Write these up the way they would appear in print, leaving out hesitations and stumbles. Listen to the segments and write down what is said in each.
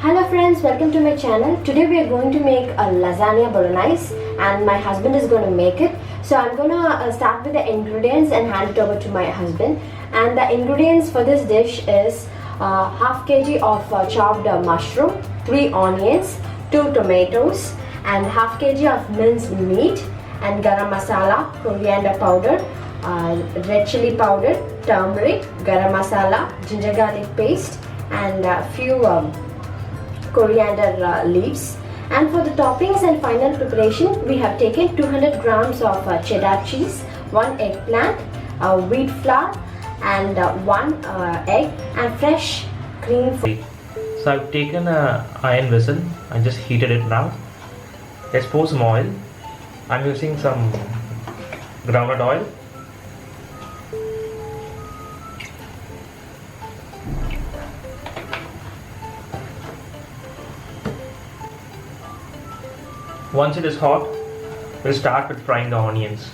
Hello friends, welcome to my channel. Today we are going to make a lasagna bolognese and my husband is going to make it. So I'm going to start with the ingredients and hand it over to my husband. And the ingredients for this dish is half kg of chopped mushroom, 3 onions, 2 tomatoes and half kg of minced meat and garam masala, coriander powder, red chili powder, turmeric, garam masala, ginger garlic paste and a few coriander leaves. And for the toppings and final preparation, we have taken 200 grams of cheddar cheese, 1 eggplant, wheat flour and 1 egg and fresh cream. So I've taken an iron vessel and just heated it now. Let's pour some oil. I'm using some groundnut oil. Once it is hot, we'll start with frying the onions.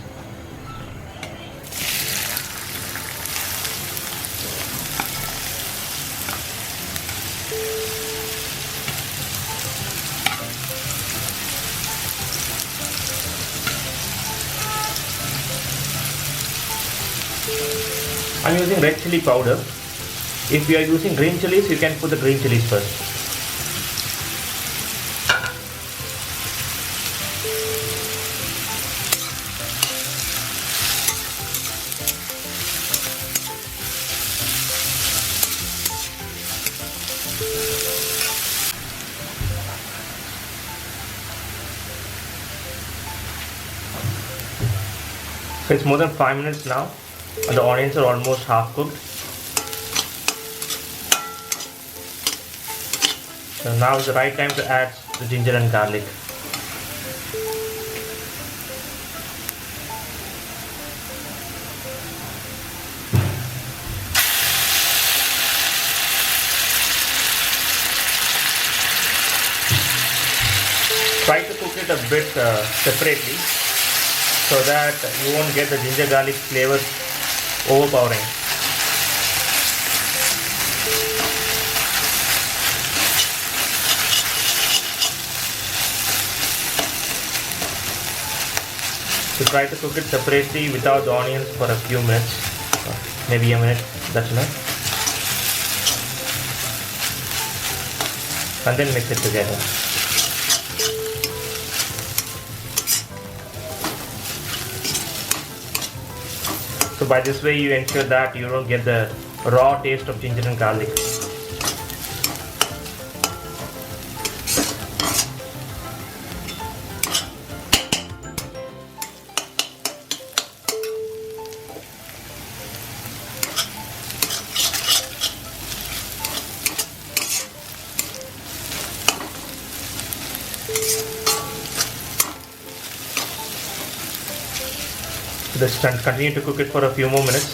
I'm using red chili powder. If you are using green chilies, you can put the green chilies first. So it's more than 5 minutes now and the onions are almost half cooked. So now is the right time to add the ginger and garlic. Try to cook it a bit separately, so that you won't get the ginger garlic flavor overpowering. So try to cook it separately without the onions for a few minutes, maybe a minute, that's enough. And then mix it together. So by this way you ensure that you don't get the raw taste of ginger and garlic. Just continue to cook it for a few more minutes.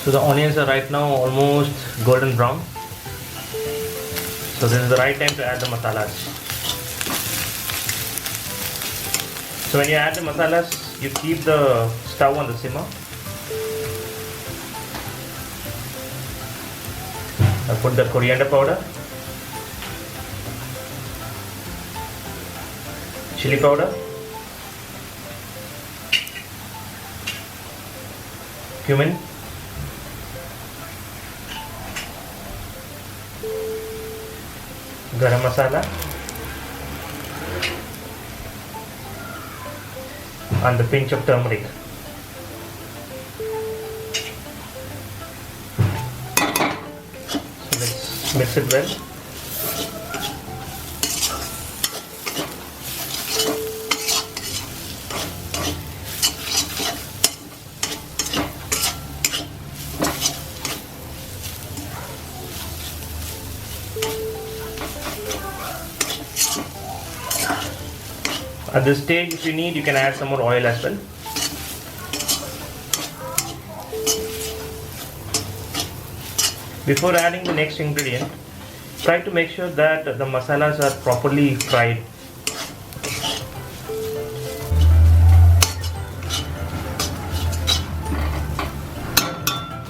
So the onions are right now almost golden brown. So this is the right time to add the masalas. So when you add the masalas, you keep the stove on the simmer. I put the coriander powder, chili powder, cumin, garam masala, and a pinch of turmeric. So let's mix it well. At this stage, if you need, you can add some more oil as well. Before adding the next ingredient, try to make sure that the masalas are properly fried.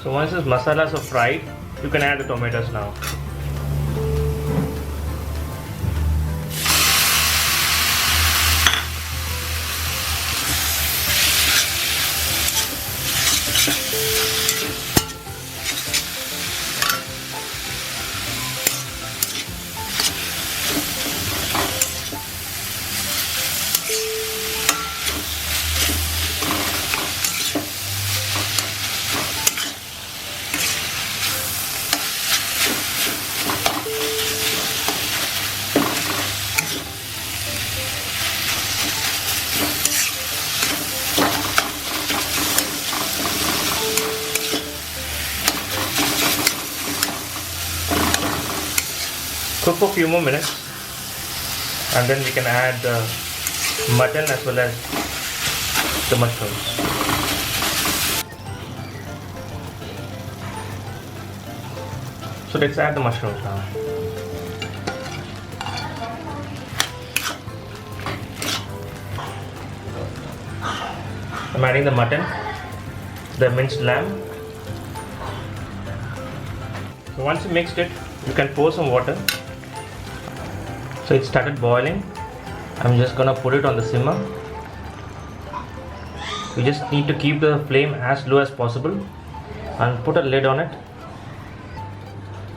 So once the masalas are fried, you can add the tomatoes now. Cook for a few more minutes, and then we can add the mutton as well as the mushrooms. So let's add the mushrooms now. I'm adding the mutton, the minced lamb. So once you mixed it, you can pour some water. So it started boiling. I'm just gonna put it on the simmer. You just need to keep the flame as low as possible and put a lid on it.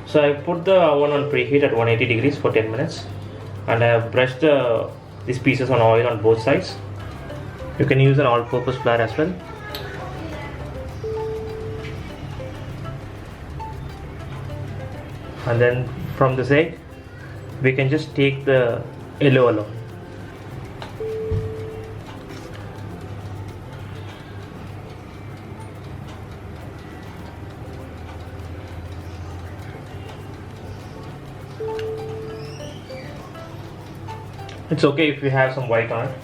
So I put the oven on preheat at 180 degrees for 10 minutes, and I have brushed these pieces on oil on both sides. You can use an all-purpose flour as well. And then from this egg, we can just take the yellow alone. It's okay if you have some white on it,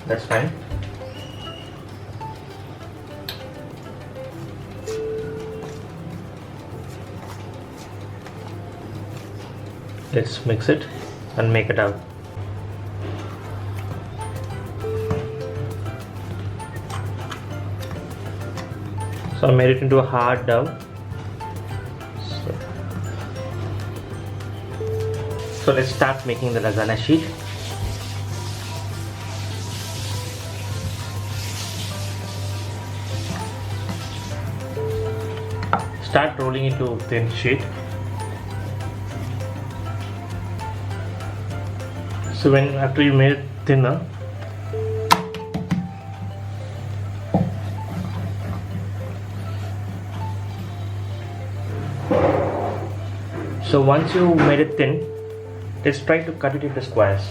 that's fine. Let's mix it and make it out. So I made it into a hard dough. So let's start making the lasagna sheet. Start rolling into thin sheet. So after you made it thinner, so once you made it thin, let's try to cut it into squares.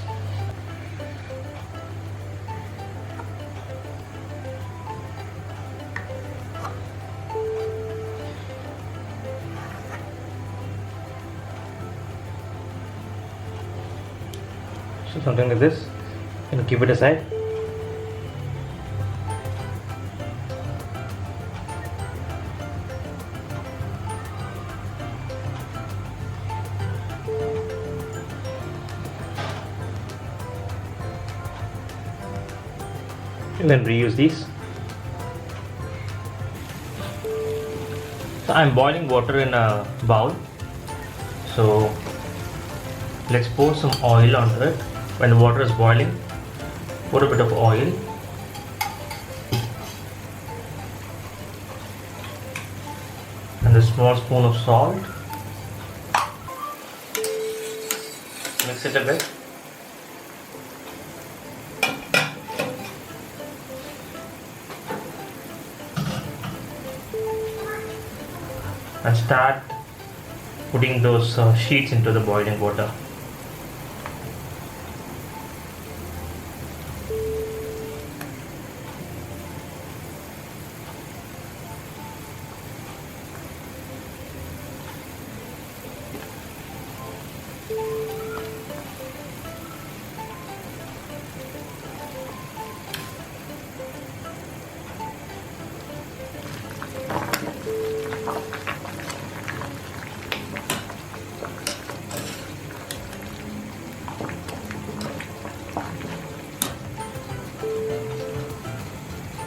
So something like this, and keep it aside. And then reuse these. So I'm boiling water in a bowl. So let's pour some oil onto it. When the water is boiling, pour a bit of oil. And a small spoon of salt. Mix it a bit. And start putting those sheets into the boiling water.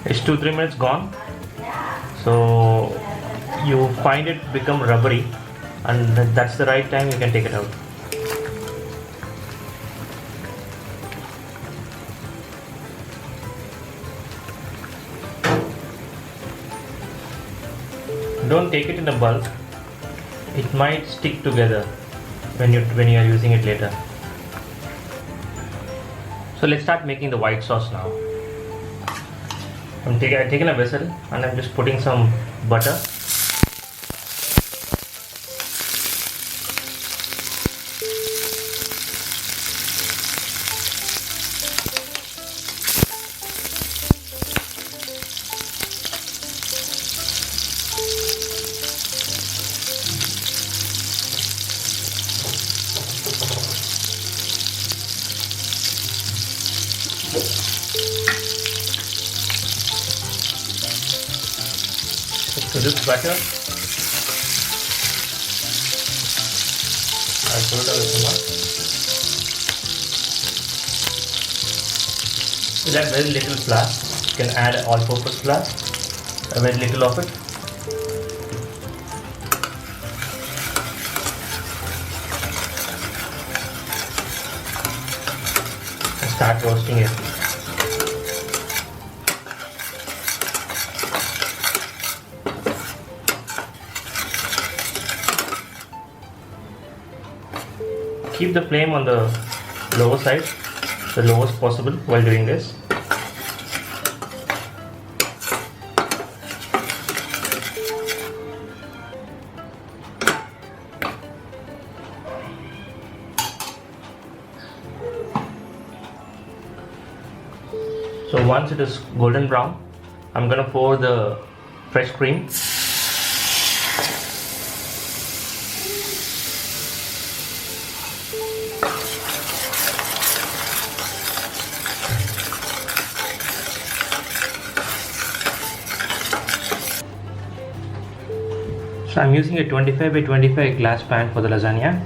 It's 2-3 minutes gone. So you find it become rubbery, and that's the right time you can take it out. Don't take it in a bulk. It might stick together when you are using it later. So let's start making the white sauce now. I've taken a vessel and I'm just putting some butter. So this butter, I'll put it on the simmer. You add very little flour. You can add all-purpose flour, a very little of it. And start roasting it. Keep the flame on the lower side, the lowest possible while doing this. So once it is golden brown, I'm gonna pour the fresh cream. So I'm using a 25 by 25 glass pan for the lasagna.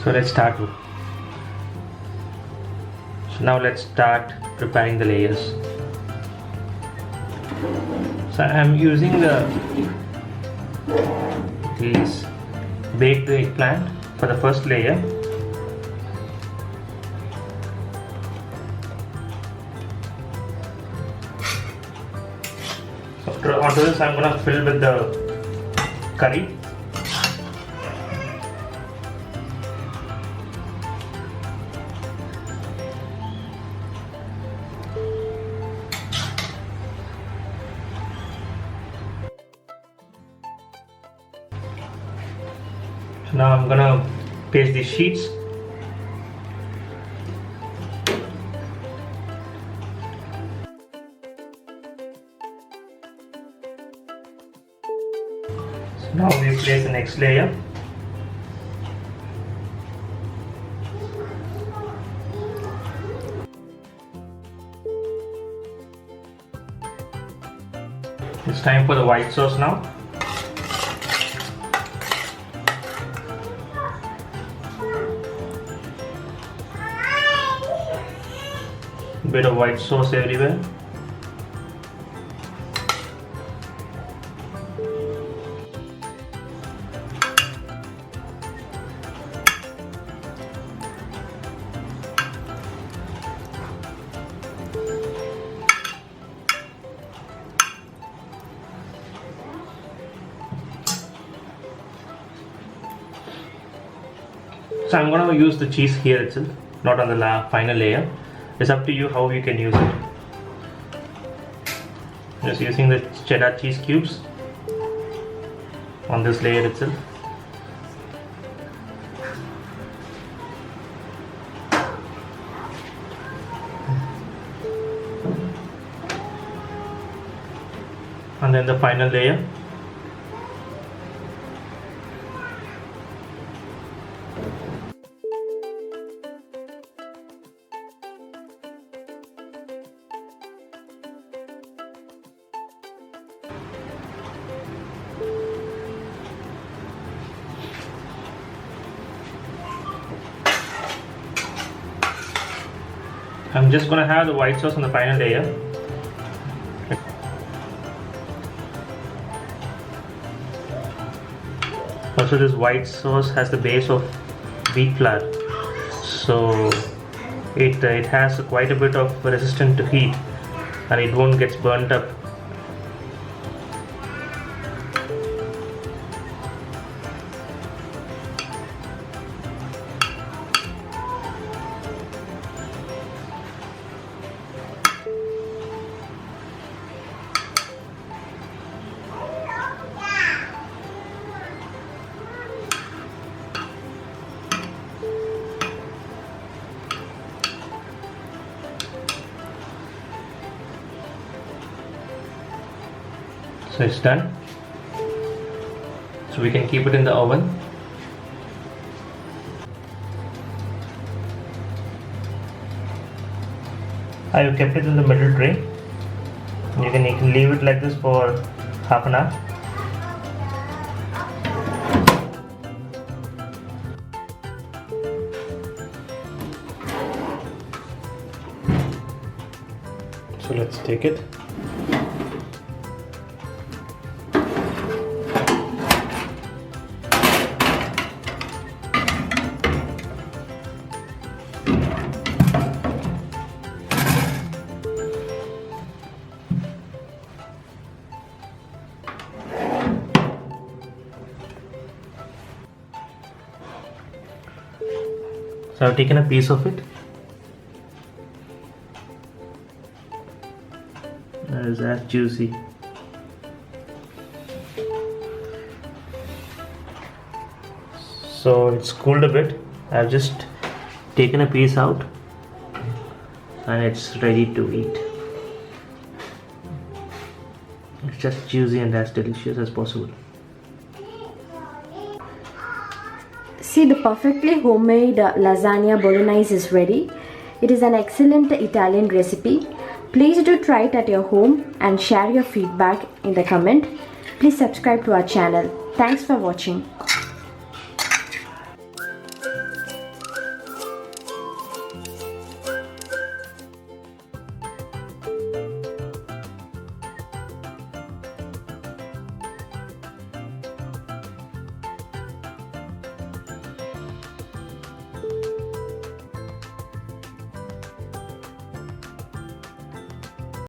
So let's start with. So now let's start preparing the layers. So I'm using these baked eggplant for the first layer. So onto this I'm gonna fill with the curry. So now I'm gonna paste these sheets. So now we place the next layer. It's time for the white sauce now. Bit of white sauce everywhere. So I'm going to use the cheese here itself, not on the final layer. It's up to you how you can use it. Just using the cheddar cheese cubes on this layer itself. And then the final layer. I'm just gonna have the white sauce on the final layer. Also, this white sauce has the base of wheat flour, so it has quite a bit of resistance to heat, and it won't get burnt up. So it's done. So we can keep it in the oven. I have kept it in the middle tray. You can leave it like this for half an hour. So let's take it. So I've taken a piece of it. That is as juicy. So it's cooled a bit. I've just taken a piece out and it's ready to eat. It's just juicy and as delicious as possible. See, the perfectly homemade lasagna bolognese is ready. It is an excellent Italian recipe. Please do try it at your home and share your feedback in the comment. Please subscribe to our channel. Thanks for watching.